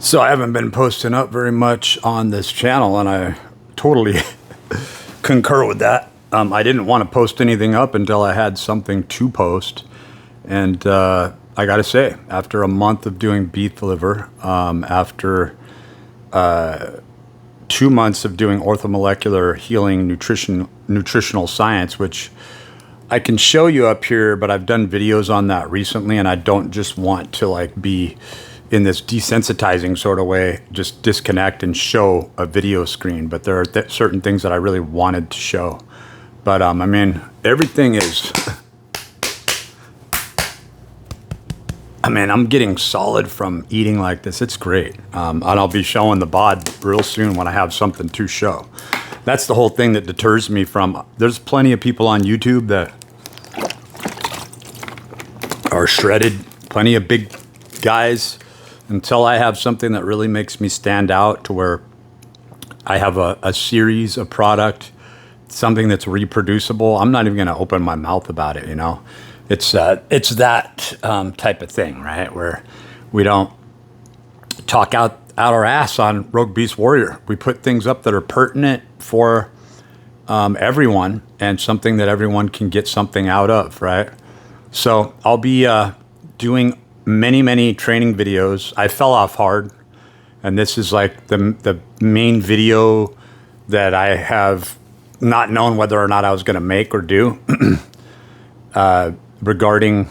So I haven't been posting up very much on this channel, and I totally concur with that. I didn't want to post anything up until I had something to post. And I got to say, after a month of doing beef liver, after 2 months of doing orthomolecular healing nutritional science, which I can show you up here, but I've done videos on that recently, and I don't just want to like be in this desensitizing sort of way, just disconnect and show a video screen. But there are certain things that I really wanted to show. But I mean, everything is, I mean, I'm getting solid from eating like this. It's great. And I'll be showing the bod real soon when I have something to show. That's the whole thing that deters me from, there's plenty of people on YouTube that are shredded, plenty of big guys. Until I have something that really makes me stand out to where I have a series, a product, something that's reproducible, I'm not even going to open my mouth about it, you know? It's that type of thing, right? Where we don't talk out our ass on Rogue Beast Warrior. We put things up that are pertinent for everyone and something that everyone can get something out of, right? So I'll be doing many training videos. I fell off hard, and this is like the main video that I have not known whether or not I was going to make or do regarding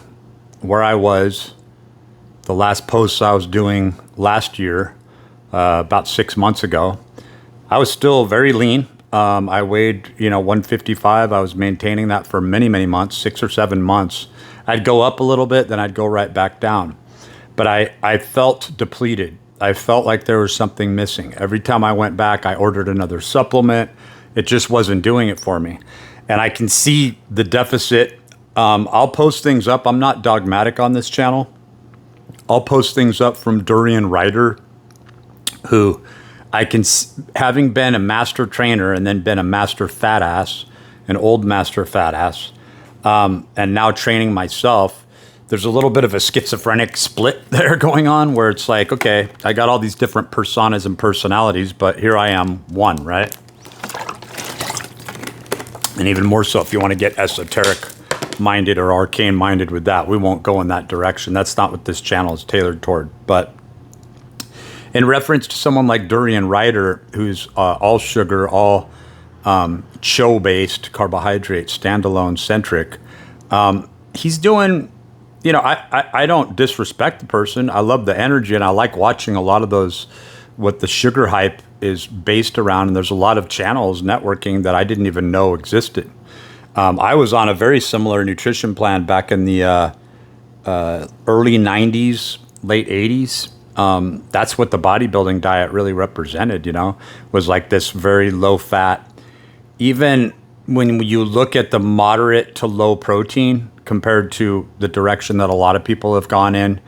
where I was. The last posts I was doing last year, about 6 months ago, I was still very lean. I weighed 155. I was maintaining that for many months, 6 or 7 months. I'd go up a little bit, then I'd go right back down. But I felt depleted. I felt like there was something missing. Every time I went back, I ordered another supplement. It just wasn't doing it for me. And I can see the deficit. I'll post things up. I'm not dogmatic on this channel. I'll post things up from Durian Ryder, who I can, having been a master trainer and then been a master fat ass, an old master fat ass, and now training myself, there's a little bit of a schizophrenic split there going on where it's like, okay, I got all these different personas and personalities, but here I am, one, right? And even more so if you want to get esoteric minded or arcane minded with that, we won't go in that direction. That's not what this channel is tailored toward. But in reference to someone like Durian Ryder, who's all sugar, all CHO-based, carbohydrate, standalone centric, he's doing, I don't disrespect the person. I love the energy, and I like watching a lot of those, what the sugar hype is based around. And there's a lot of channels networking that I didn't even know existed. I was on a very similar nutrition plan back in the early 90s, late 80s. That's what the bodybuilding diet really represented, was like this very low fat. Even when you look at the moderate to low protein compared to the direction that a lot of people have gone in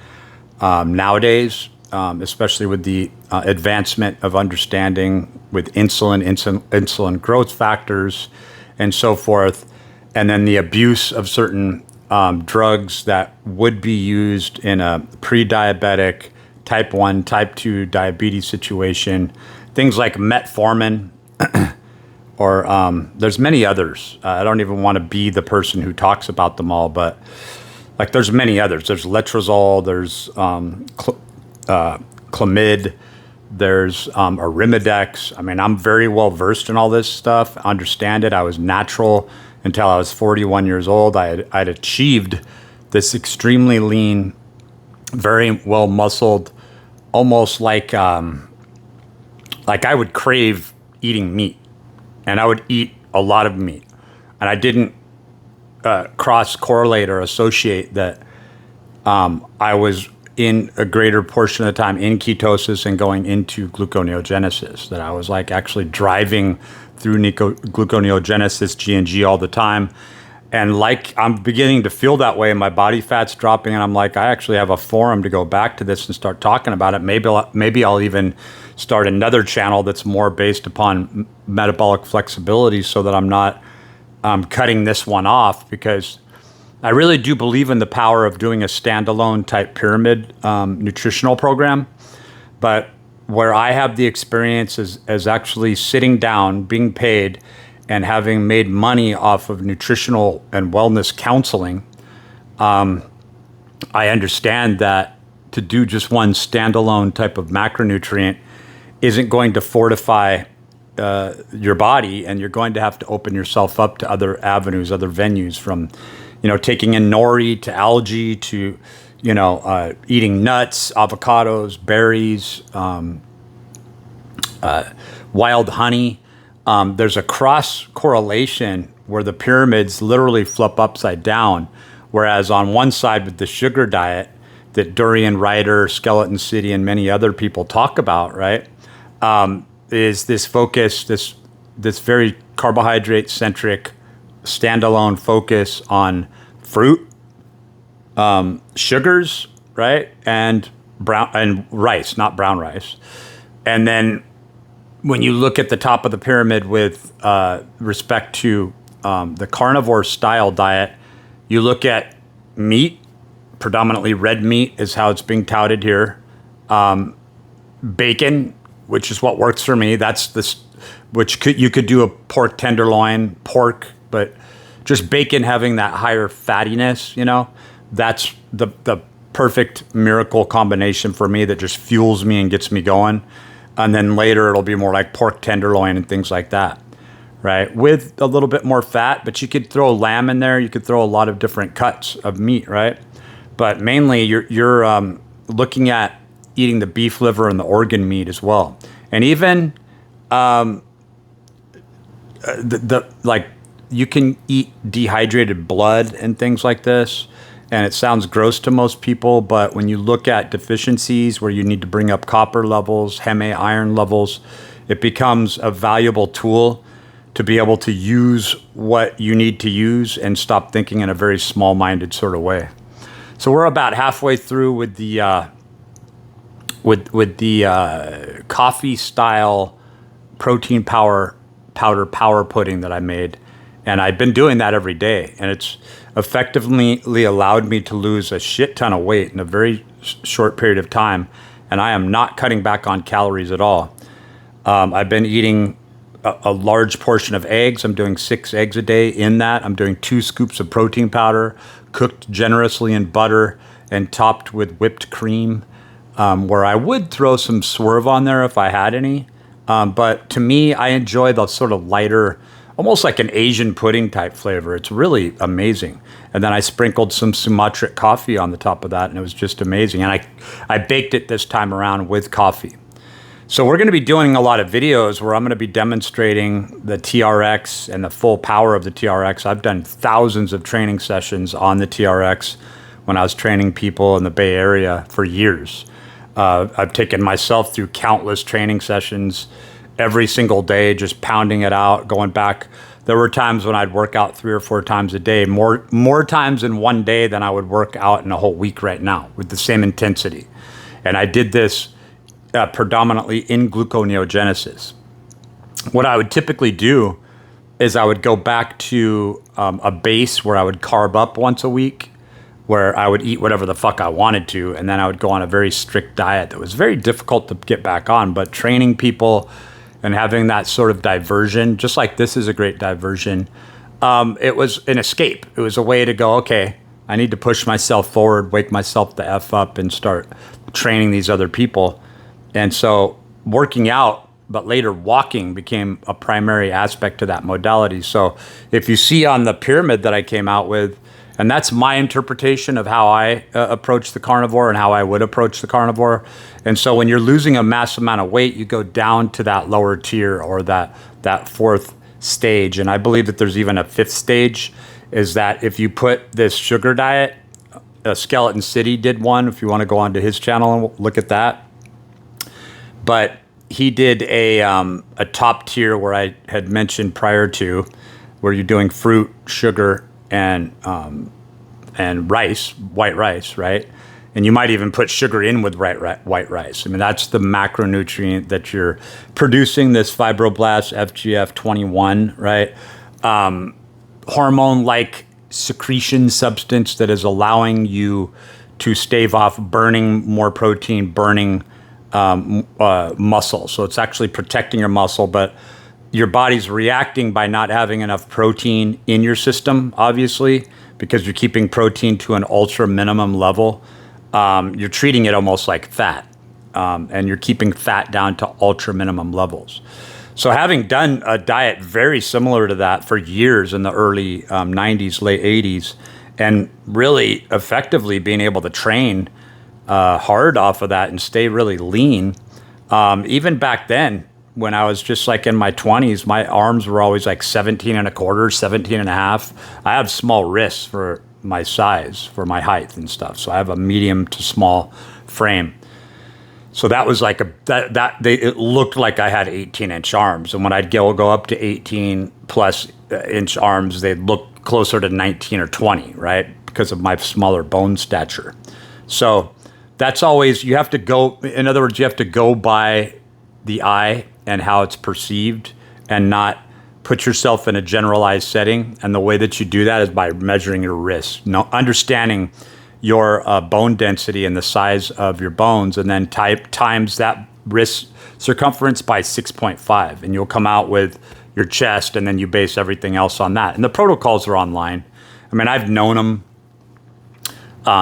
nowadays, especially with the advancement of understanding with insulin growth factors and so forth, and then the abuse of certain drugs that would be used in a pre-diabetic type 1, type 2 diabetes situation, things like metformin, or there's many others. I don't even want to be the person who talks about them all, but like there's many others. There's letrozole, there's Clomid, there's Arimidex. I mean, I'm very well versed in all this stuff, understand it. I was natural until I was 41 years old. I'd achieved this extremely lean, very well muscled, almost like I would crave eating meat. And I would eat a lot of meat. And I didn't cross-correlate or associate that I was in a greater portion of the time in ketosis and going into gluconeogenesis, that I was like actually driving through gluconeogenesis, GNG all the time. And like I'm beginning to feel that way and my body fat's dropping, and I'm like, I actually have a forum to go back to this and start talking about it. Maybe I'll even start another channel that's more based upon metabolic flexibility so that I'm not cutting this one off, because I really do believe in the power of doing a standalone type pyramid nutritional program But where I have the experience is actually sitting down, being paid, and having made money off of nutritional and wellness counseling. I understand that to do just one standalone type of macronutrient isn't going to fortify your body, and you're going to have to open yourself up to other avenues, other venues, from, taking in nori to algae to, eating nuts, avocados, berries, wild honey. There's a cross correlation where the pyramids literally flip upside down, whereas on one side with the sugar diet that Durian Ryder, Skeleton City, and many other people talk about, right, is this focus, this very carbohydrate-centric, standalone focus on fruit, sugars, right, and rice, not brown rice. And then when you look at the top of the pyramid with respect to the carnivore style diet, you look at meat, predominantly red meat is how it's being touted here. Bacon, which is what works for me. That's this, you could do a pork tenderloin, pork, but just bacon having that higher fattiness, that's the perfect miracle combination for me that just fuels me and gets me going. And then later it'll be more like pork tenderloin and things like that, right? With a little bit more fat, but you could throw lamb in there. You could throw a lot of different cuts of meat, right? But mainly you're looking at eating the beef liver and the organ meat as well. And even you can eat dehydrated blood and things like this. And it sounds gross to most people, but when you look at deficiencies where you need to bring up copper levels, Heme iron levels, it becomes a valuable tool to be able to use what you need to use and stop thinking in a very small-minded sort of way. So we're about halfway through with the coffee style protein powder power pudding that I made. And I've been doing that every day, and it's effectively allowed me to lose a shit ton of weight in a very short period of time. And I am not cutting back on calories at all. I've been eating a large portion of eggs. I'm doing 6 eggs a day in that. I'm doing 2 scoops of protein powder, cooked generously in butter and topped with whipped cream, where I would throw some swerve on there if I had any. But to me, I enjoy the sort of lighter, almost like an Asian pudding type flavor. It's really amazing. And then I sprinkled some Sumatric coffee on the top of that, and it was just amazing. And I baked it this time around with coffee. So we're going to be doing a lot of videos where I'm going to be demonstrating the TRX and the full power of the TRX. I've done thousands of training sessions on the TRX when I was training people in the Bay Area for years. I've taken myself through countless training sessions every single day, just pounding it out, going back. There were times when I'd work out 3 or 4 times a day, more times in one day than I would work out in a whole week right now with the same intensity. And I did this predominantly in gluconeogenesis. What I would typically do is I would go back to a base where I would carb up once a week, where I would eat whatever the fuck I wanted to, and then I would go on a very strict diet that was very difficult to get back on. But training people and having that sort of diversion, just like this is a great diversion, it was an escape. It was a way to go, okay, I need to push myself forward, wake myself the F up, and start training these other people. And so working out, but later walking became a primary aspect to that modality. So if you see on the pyramid that I came out with, and that's my interpretation of how I approach the carnivore and how I would approach the carnivore. And so when you're losing a mass amount of weight, you go down to that lower tier or that 4th stage. And I believe that there's even a 5th stage, is that if you put this sugar diet, Skeleton City did one, if you want to go onto his channel and look at that. But he did a top tier where I had mentioned prior to, where you're doing fruit, sugar, and rice, white rice, right? And you might even put sugar in with white rice. I mean, that's the macronutrient that you're producing, this fibroblast FGF21, right? Hormone-like secretion substance that is allowing you to stave off burning more protein, burning muscle. So it's actually protecting your muscle, but your body's reacting by not having enough protein in your system, obviously, because you're keeping protein to an ultra minimum level. You're treating it almost like fat, and you're keeping fat down to ultra minimum levels. So having done a diet very similar to that for years in the early 90s, late 80s, and really effectively being able to train hard off of that and stay really lean, even back then, when I was just like in my 20s, my arms were always like 17 and a quarter, 17 and a half. I have small wrists for my size, for my height and stuff. So I have a medium to small frame. So that was like it looked like I had 18-inch arms. And when I'd go up to 18 plus inch arms, they'd look closer to 19 or 20, right? Because of my smaller bone stature. So that's always, you have to go, in other words, you have to go by the eye and how it's perceived, and not put yourself in a generalized setting. And the way that you do that is by measuring your wrists, understanding your bone density and the size of your bones, and then times that wrist circumference by 6.5, and you'll come out with your chest, and then you base everything else on that. And the protocols are online. I mean, I've known them.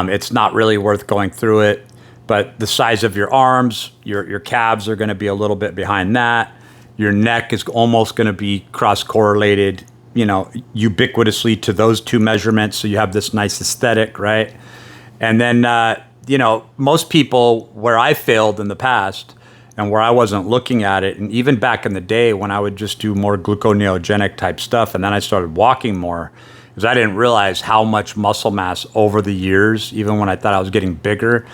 It's not really worth going through it. But the size of your arms, your calves are going to be a little bit behind that. Your neck is almost going to be cross-correlated, ubiquitously to those two measurements. So you have this nice aesthetic, right? And then, most people, where I failed in the past and where I wasn't looking at it, and even back in the day when I would just do more gluconeogenic type stuff, and then I started walking more, because I didn't realize how much muscle mass over the years, even when I thought I was getting bigger,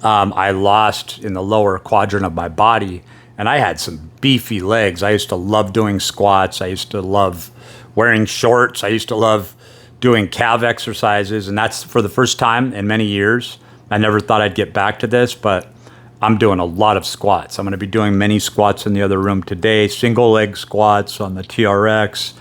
I lost in the lower quadrant of my body, and I had some beefy legs. I used to love doing squats. I used to love wearing shorts. I used to love doing calf exercises, and that's for the first time in many years. I never thought I'd get back to this, but I'm doing a lot of squats. I'm going to be doing many squats in the other room today, single leg squats on the TRX,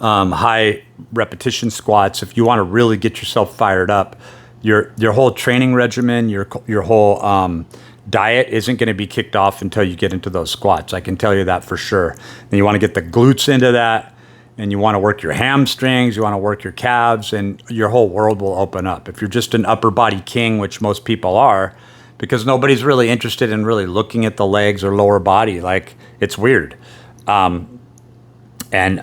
high repetition squats. If you want to really get yourself fired up, your whole training regimen, your whole diet isn't going to be kicked off until you get into those squats. I can tell you that for sure. And you want to get the glutes into that, and you want to work your hamstrings, you want to work your calves, and your whole world will open up. If you're just an upper body king, which most people are, because nobody's really interested in really looking at the legs or lower body, like, it's weird. So I'm going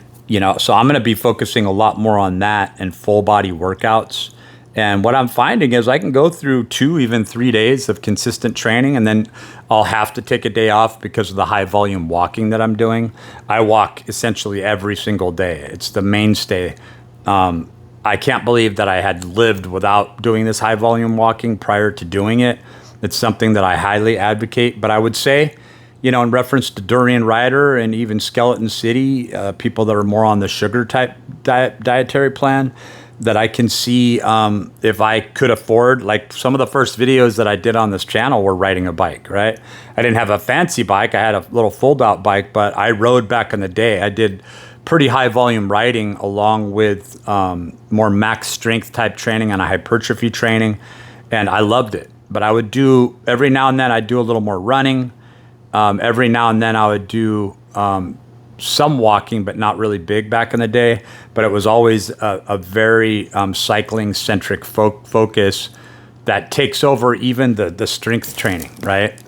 to be focusing a lot more on that and full body workouts. And what I'm finding is I can go through 2, even 3 days of consistent training, and then I'll have to take a day off because of the high volume walking that I'm doing. I walk essentially every single day. It's the mainstay. I can't believe that I had lived without doing this high volume walking prior to doing it. It's something that I highly advocate. But I would say, in reference to Durian Rider and even Skeleton City, people that are more on the sugar type dietary plan, that I can see if I could afford, like some of the first videos that I did on this channel were riding a bike, right? I didn't have a fancy bike. I had a little fold-out bike, but I rode back in the day. I did pretty high volume riding along with more max strength type training and a hypertrophy training, and I loved it. But I would do, every now and then I'd do a little more running. Every now and then I would do some walking, but not really big back in the day. But it was always a very cycling-centric focus that takes over even the strength training, right?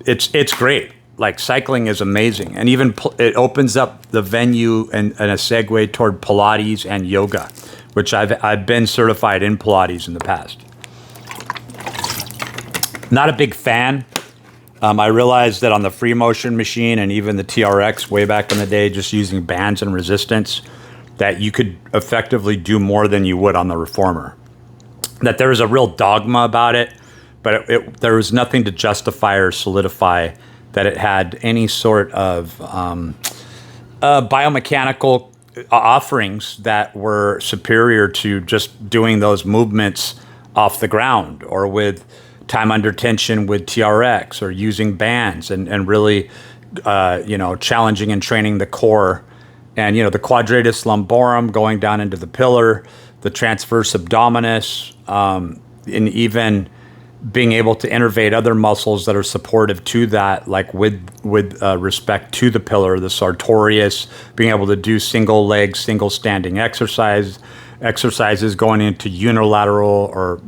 It's great. Like, cycling is amazing. And even it opens up the venue and a segue toward Pilates and yoga, which I've been certified in Pilates in the past. Not a big fan. I realized that on the free motion machine and even the TRX way back in the day, just using bands and resistance, that you could effectively do more than you would on the reformer. That there was a real dogma about it, but there was nothing to justify or solidify that it had any sort of biomechanical offerings that were superior to just doing those movements off the ground or with time under tension with TRX or using bands and really, challenging and training the core and, the quadratus lumborum going down into the pillar, the transverse abdominis, and even, being able to innervate other muscles that are supportive to that, like with respect to the pillar, the sartorius, being able to do single leg, single standing exercises going into unilateral or,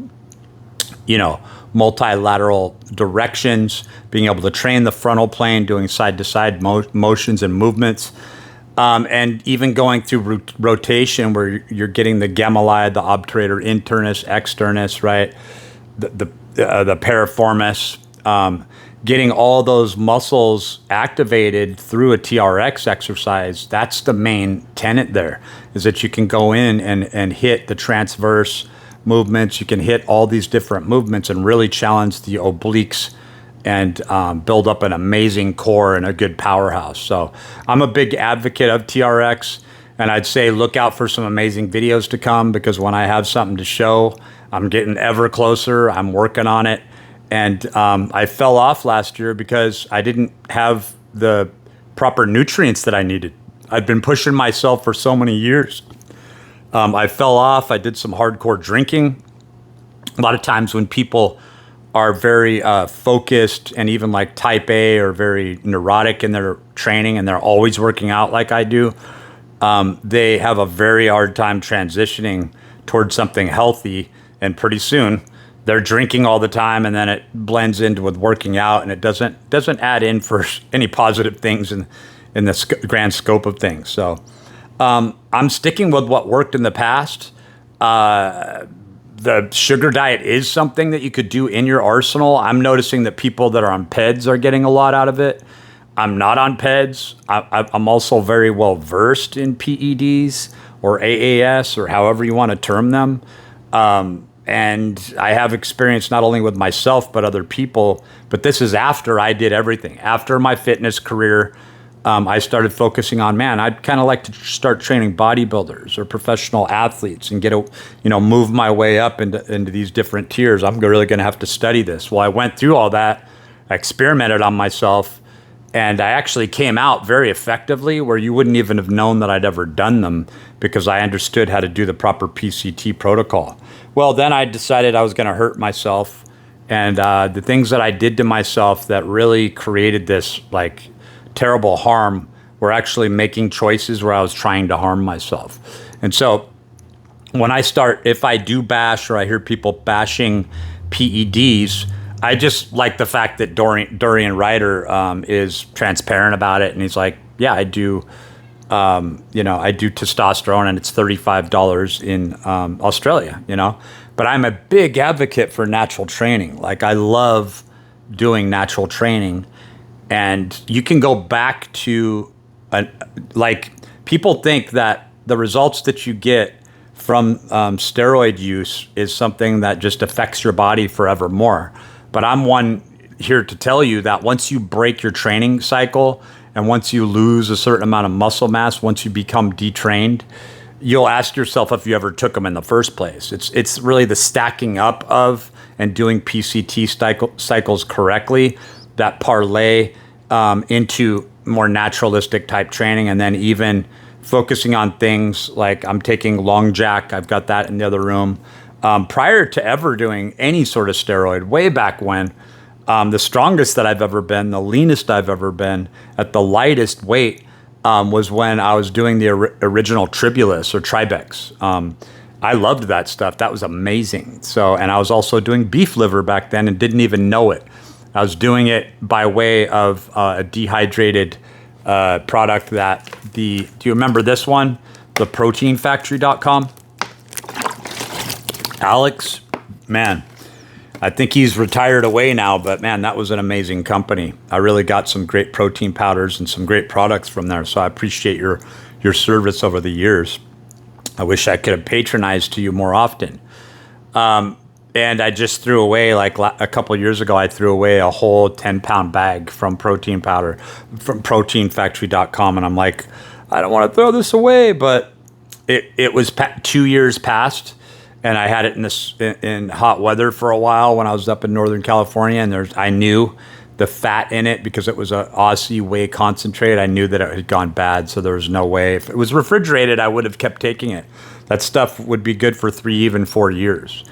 multilateral directions, being able to train the frontal plane, doing side-to-side motions and movements, and even going through rotation where you're getting the gemellii, the obturator internus, externus, right? The piriformis, getting all those muscles activated through a TRX exercise. That's the main tenet there, is that you can go in and hit the transverse movements. You can hit all these different movements and really challenge the obliques and build up an amazing core and a good powerhouse. So I'm a big advocate of TRX, and I'd say look out for some amazing videos to come, because when I have something to show, I'm getting ever closer. I'm working on it. And I fell off last year because I didn't have the proper nutrients that I needed. I'd been pushing myself for so many years. I fell off. I did some hardcore drinking. A lot of times when people are very focused and even like type A or very neurotic in their training and they're always working out like I do, they have a very hard time transitioning towards something healthy. And pretty soon they're drinking all the time, and then it blends into with working out, and it doesn't add in for any positive things in the grand scope of things. So I'm sticking with what worked in the past. The sugar diet is something that you could do in your arsenal. I'm noticing that people that are on PEDs are getting a lot out of it. I'm not on PEDs. I'm also very well versed in PEDs or AAS or however you want to term them. And I have experience not only with myself, but other people. But this is after I did everything. After my fitness career, I started focusing on, I'd kind of like to start training bodybuilders or professional athletes and move my way up into these different tiers. I'm really going to have to study this. Well, I went through all that, I experimented on myself, and I actually came out very effectively where you wouldn't even have known that I'd ever done them, because I understood how to do the proper PCT protocol. Well, then I decided I was going to hurt myself. And the things that I did to myself that really created this terrible harm were actually making choices where I was trying to harm myself. And so when if I do bash or I hear people bashing PEDs, I just like the fact that Dorian Ryder is transparent about it, and he's like, yeah, I do. I do testosterone, and it's $35 in Australia. But I'm a big advocate for natural training. I love doing natural training, and you can go back to people think that the results that you get from steroid use is something that just affects your body forevermore. But I'm one here to tell you that once you break your training cycle and once you lose a certain amount of muscle mass, once you become detrained, you'll ask yourself if you ever took them in the first place. It's really the stacking up of and doing PCT cycles correctly that parlay into more naturalistic type training, and then even focusing on things like I'm taking long jack. I've got that in the other room. Prior to ever doing any sort of steroid, way back when, the strongest that I've ever been, the leanest I've ever been, at the lightest weight, was when I was doing the original Tribulus or Tribex. I loved that stuff. That was amazing. And I was also doing beef liver back then and didn't even know it. I was doing it by way of a dehydrated product do you remember this one? The proteinfactory.com. Alex, man, I think he's retired away now, but man, that was an amazing company. I really got some great protein powders and some great products from there. So I appreciate your service over the years. I wish I could have patronized to you more often. And I just threw away, a couple of years ago, I threw away a whole 10-pound bag from protein powder from proteinfactory.com. And I'm like, I don't want to throw this away, but it was 2 years past. And I had it in hot weather for a while when I was up in Northern California, and I knew the fat in it because it was a Aussie whey concentrate. I knew that it had gone bad, so there was no way. If it was refrigerated, I would have kept taking it. That stuff would be good for 3, even 4 years.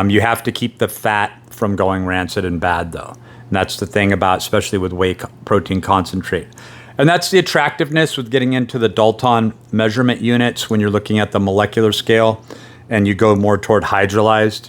You have to keep the fat from going rancid and bad, though. And that's the thing about, especially with whey protein concentrate. And that's the attractiveness with getting into the Dalton measurement units when you're looking at the molecular scale and you go more toward hydrolyzed,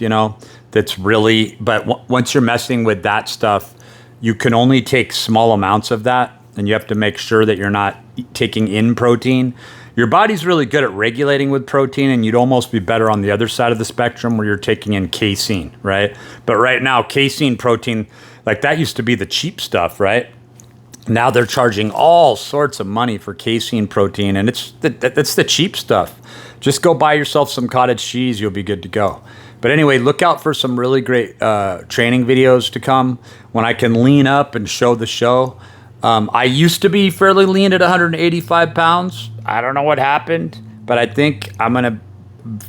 that's really, but once you're messing with that stuff, you can only take small amounts of that, and you have to make sure that you're not taking in protein. Your body's really good at regulating with protein, and you'd almost be better on the other side of the spectrum where you're taking in casein, right? But right now, casein protein, like that used to be the cheap stuff, right? Now they're charging all sorts of money for casein protein, and that's the cheap stuff. Just go buy yourself some cottage cheese, you'll be good to go. But anyway, look out for some really great training videos to come when I can lean up and show the show. I used to be fairly lean at 185 pounds. I don't know what happened, but I think I'm going to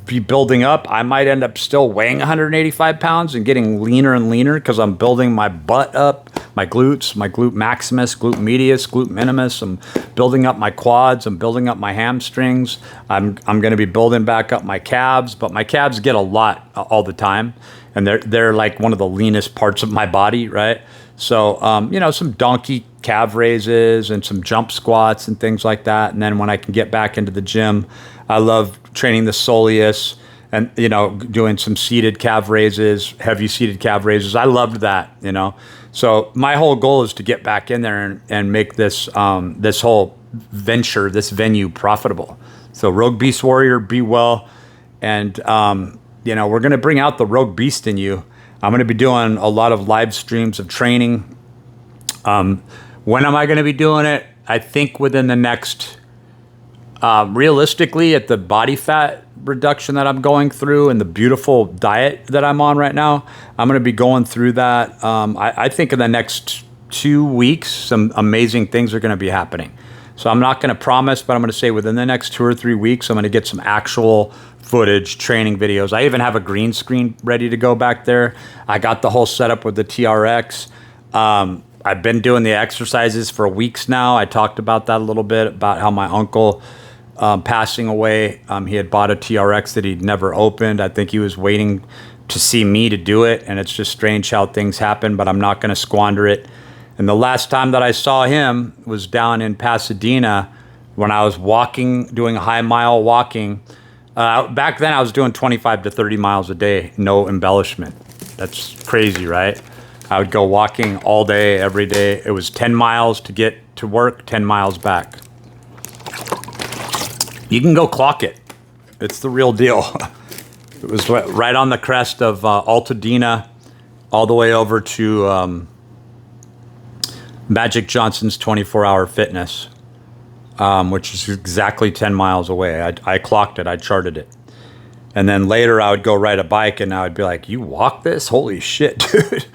be building up. I might end up still weighing 185 pounds and getting leaner and leaner because I'm building my butt up, my glutes, my glute maximus, glute medius, glute minimus. I'm building up my quads. I'm building up my hamstrings. I'm going to be building back up my calves, but my calves get a lot all the time, and they're like one of the leanest parts of my body, right? So, some donkey calf raises and some jump squats and things like that. And then when I can get back into the gym, I love training the soleus and, doing some seated calf raises, heavy seated calf raises. I loved that, So my whole goal is to get back in there and make this whole venture, this venue profitable. So Rogue Beast Warrior, be well. And, we're going to bring out the Rogue Beast in you. I'm going to be doing a lot of live streams of training. When am I going to be doing it? I think within the next, realistically, at the body fat reduction that I'm going through and the beautiful diet that I'm on right now, I'm going to be going through that. I think in the next 2 weeks, some amazing things are going to be happening. So I'm not going to promise, but I'm going to say within the next 2 or 3 weeks, I'm going to get some actual footage, training videos. I even have a green screen ready to go back there. I got the whole setup with the TRX. I've been doing the exercises for weeks now. I talked about that a little bit, about how my uncle passing away, he had bought a TRX that he'd never opened. I think he was waiting to see me to do it, and it's just strange how things happen, but I'm not going to squander it. And the last time that I saw him was down in Pasadena when I was walking, doing high mile walking. Back then I was doing 25 to 30 miles a day, no embellishment. That's crazy, right? I would go walking all day, every day. It was 10 miles to get to work, 10 miles back. You can go clock it. It's the real deal. It was right on the crest of Altadena, all the way over to Magic Johnson's 24-hour fitness, which is exactly 10 miles away. I clocked it. I charted it. And then later I would go ride a bike and I would be like, you walk this? Holy shit, dude.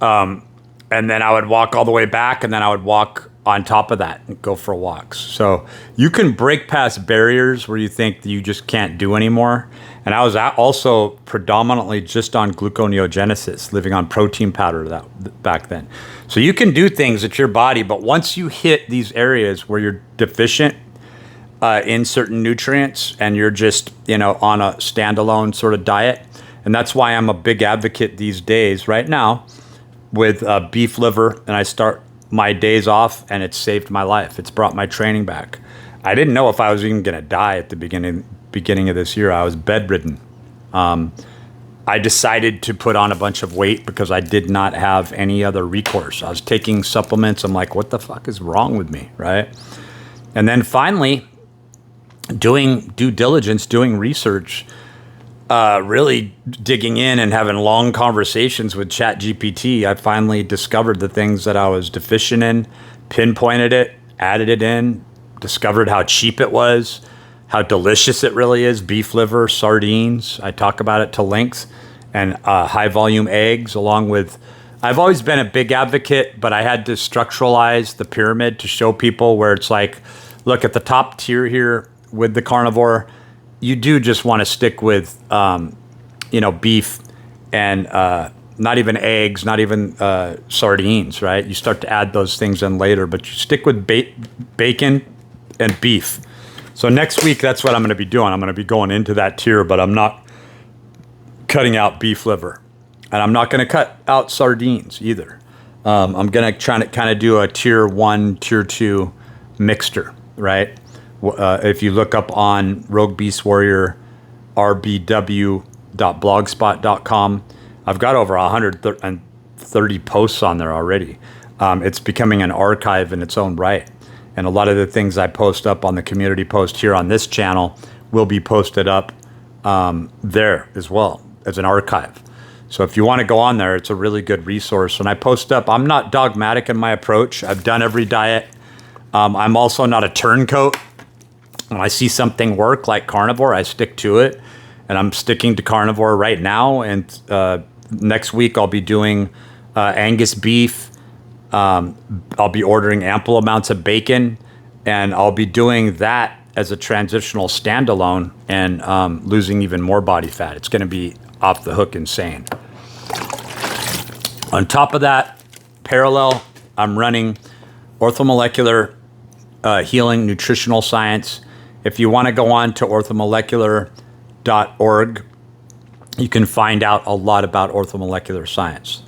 And then I would walk all the way back, and then I would walk on top of that and go for walks. So you can break past barriers where you think that you just can't do anymore. And I was also predominantly just on gluconeogenesis, living on protein powder back then. So you can do things at your body, but once you hit these areas where you're deficient in certain nutrients and you're just, on a standalone sort of diet, and that's why I'm a big advocate these days right now with beef liver, and I start my days off, and it's saved my life. It's brought my training back. I didn't know if I was even going to die at the beginning of this year. I was bedridden. I decided to put on a bunch of weight because I did not have any other recourse. I was taking supplements. I'm like, what the fuck is wrong with me, right? And then finally, doing due diligence, doing research, really digging in and having long conversations with ChatGPT, I finally discovered the things that I was deficient in, pinpointed it, added it in, discovered how cheap it was, how delicious it really is, beef liver, sardines. I talk about it to length, and high volume eggs, along with, I've always been a big advocate, but I had to structuralize the pyramid to show people where it's like, look at the top tier here with the carnivore, you do just want to stick with, beef and not even eggs, not even sardines, right? You start to add those things in later, but you stick with bacon and beef. So next week, that's what I'm going to be doing. I'm going to be going into that tier, but I'm not cutting out beef liver. And I'm not going to cut out sardines either. I'm going to try to kind of do a tier 1, tier 2 mixture, right? If you look up on Rogue Beast Warrior rbw.blogspot.com, I've got over 130 posts on there already. It's becoming an archive in its own right. And a lot of the things I post up on the community post here on this channel will be posted up there as well as an archive. So if you want to go on there, it's a really good resource. And I post up, I'm not dogmatic in my approach. I've done every diet. I'm also not a turncoat. When I see something work like carnivore, I stick to it. And I'm sticking to carnivore right now. And next week I'll be doing Angus beef. I'll be ordering ample amounts of bacon. And I'll be doing that as a transitional standalone and losing even more body fat. It's going to be off the hook insane. On top of that, parallel, I'm running orthomolecular healing nutritional science. If you want to go on to orthomolecular.org, you can find out a lot about orthomolecular science.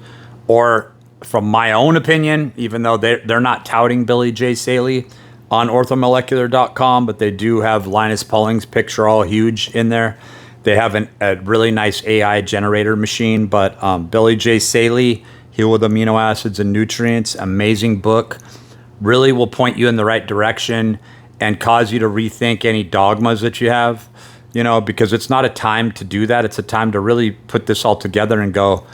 Or from my own opinion, even though they're not touting Billy J. Saley on orthomolecular.com, but they do have Linus Pauling's picture all huge in there. They have a really nice AI generator machine, but Billy J. Saley, Heal with Amino Acids and Nutrients, amazing book, really will point you in the right direction and cause you to rethink any dogmas that you have, because it's not a time to do that. It's a time to really put this all together and go,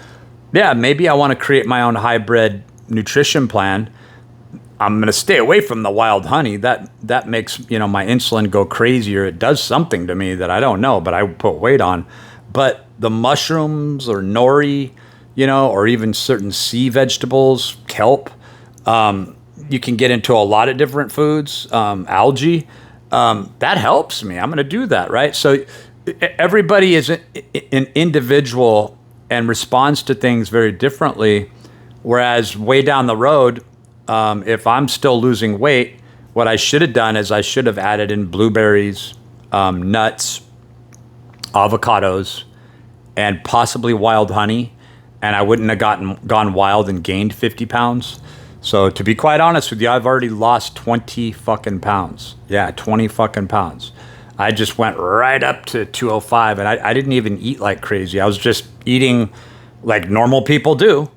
yeah, maybe I want to create my own hybrid nutrition plan. I'm going to stay away from the wild honey. That makes, my insulin go crazy, or it does something to me that I don't know, but I put weight on. But the mushrooms or nori, or even certain sea vegetables, kelp, you can get into a lot of different foods, algae. That helps me. I'm going to do that, right? So everybody is an individual and responds to things very differently. Whereas way down the road, if I'm still losing weight, what I should have done is I should have added in blueberries, nuts, avocados, and possibly wild honey, and I wouldn't have gone wild and gained 50 pounds. So to be quite honest with you, I've already lost 20 fucking pounds. Yeah, 20 fucking pounds. I just went right up to 205, and I didn't even eat like crazy. I was just eating like normal people do,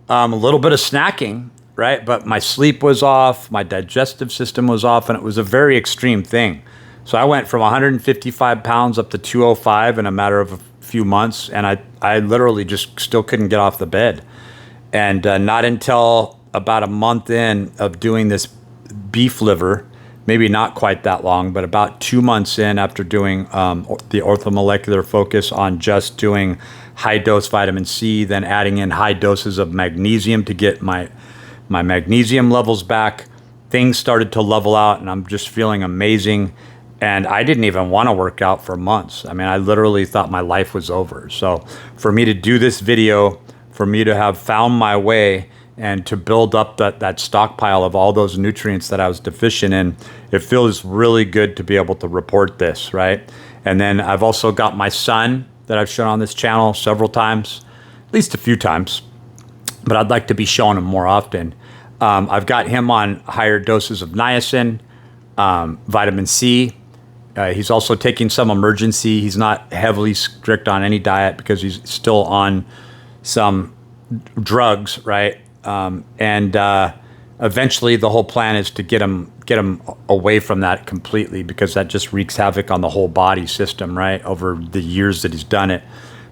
a little bit of snacking, right? But my sleep was off, my digestive system was off, and it was a very extreme thing. So I went from 155 pounds up to 205 in a matter of a few months, and I literally just still couldn't get off the bed. And not until about a month in of doing this beef liver, maybe not quite that long, but about 2 months in after doing the orthomolecular focus on just doing high dose vitamin C, then adding in high doses of magnesium to get my magnesium levels back, things started to level out, and I'm just feeling amazing. And I didn't even want to work out for months. I mean, I literally thought my life was over. So for me to do this video, for me to have found my way and to build up that stockpile of all those nutrients that I was deficient in, it feels really good to be able to report this, right? And then I've also got my son that I've shown on this channel several times, at least a few times, but I'd like to be showing him more often. I've got him on higher doses of niacin, vitamin C. He's also taking some emergency. He's not heavily strict on any diet because he's still on some drugs, right? Eventually the whole plan is to get him away from that completely, because that just wreaks havoc on the whole body system, right? Over the years that he's done it.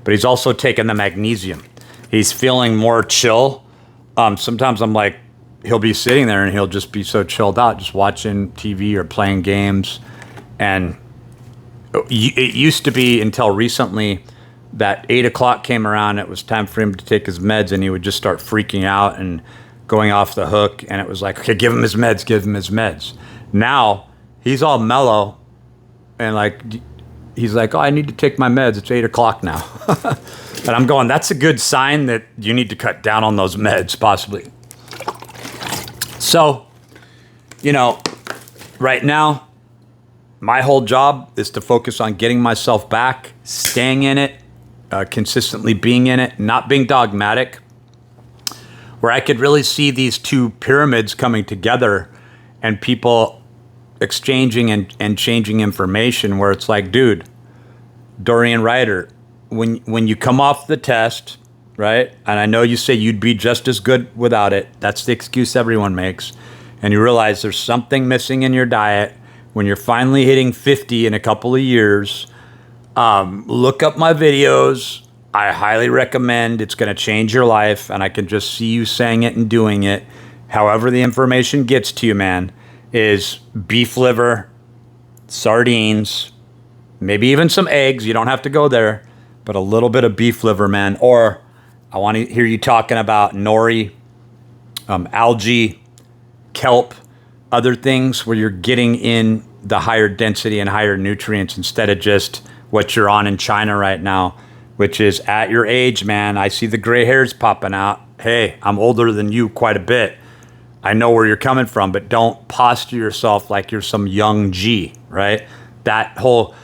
But he's also taken the magnesium. He's feeling more chill. Sometimes I'm like, he'll be sitting there and he'll just be so chilled out, just watching TV or playing games. And it used to be until recently that 8 o'clock came around, it was time for him to take his meds, and he would just start freaking out and going off the hook. And it was like, okay, give him his meds, give him his meds. Now he's all mellow and like, he's like, oh, I need to take my meds. It's 8 o'clock now. And I'm going, that's a good sign that you need to cut down on those meds, possibly. So, right now, my whole job is to focus on getting myself back, staying in it, consistently being in it, not being dogmatic, where I could really see these two pyramids coming together and people exchanging and changing information, where it's like, dude, Dorian Ryder, when you come off the test, right? And I know you say you'd be just as good without it. That's the excuse everyone makes. And you realize there's something missing in your diet. When you're finally hitting 50 in a couple of years, look up my videos. I highly recommend. It's going to change your life, and I can just see you saying it and doing it. However the information gets to you, man, is beef liver, sardines, maybe even some eggs. You don't have to go there, but a little bit of beef liver, man. Or I want to hear you talking about nori, algae, kelp, other things where you're getting in the higher density and higher nutrients instead of just what you're on in China right now, which is at your age, man. I see the gray hairs popping out. Hey, I'm older than you quite a bit. I know where you're coming from, but don't posture yourself like you're some young G, right? That whole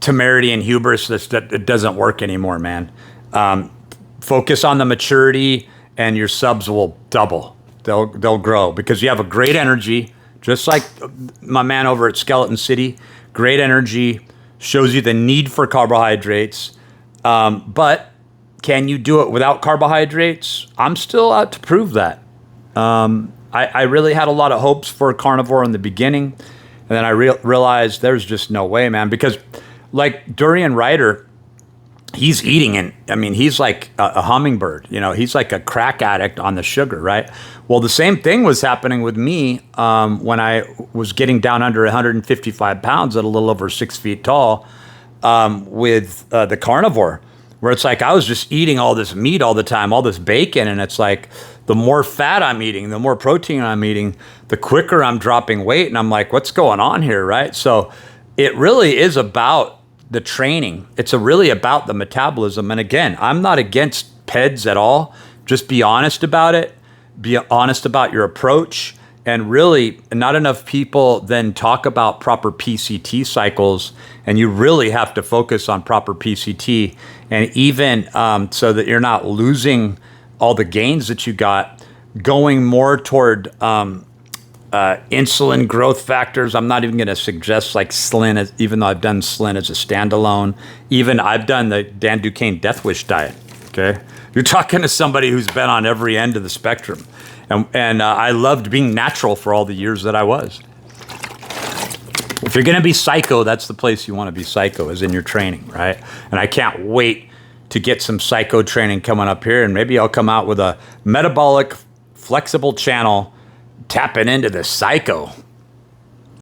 temerity and hubris, that it doesn't work anymore, man. Focus on the maturity, and your subs will double. They'll grow because you have a great energy, just like my man over at Skeleton City. Great energy, shows you the need for carbohydrates. But can you do it without carbohydrates? I'm still out to prove that. I really had a lot of hopes for a carnivore in the beginning, and then I realized there's just no way, man. Because like Dorian Ryder, he's eating, and I mean, he's like a hummingbird. You know, he's like a crack addict on the sugar, right? Well, the same thing was happening with me when I was getting down under 155 pounds at a little over 6 feet tall with the carnivore, where it's like I was just eating all this meat all the time, all this bacon, and it's like the more fat I'm eating, the more protein I'm eating, the quicker I'm dropping weight, and I'm like, what's going on here, right? So it really is about the training. It's really about the metabolism. And again, I'm not against PEDs at all. Just be honest about it. Be honest about your approach. And really, not enough people then talk about proper PCT cycles. And you really have to focus on proper PCT. And even so that you're not losing all the gains that you got, going more toward insulin growth factors. I'm not even going to suggest like SLIN, even though I've done SLIN as a standalone. Even I've done the Dan Duquesne Death Wish diet. Okay, you're talking to somebody who's been on every end of the spectrum, and I loved being natural for all the years that I was. If you're going to be psycho, that's the place you want to be psycho, is in your training, right? And I can't wait to get some psycho training coming up here, and maybe I'll come out with a metabolic, flexible channel tapping into the psycho.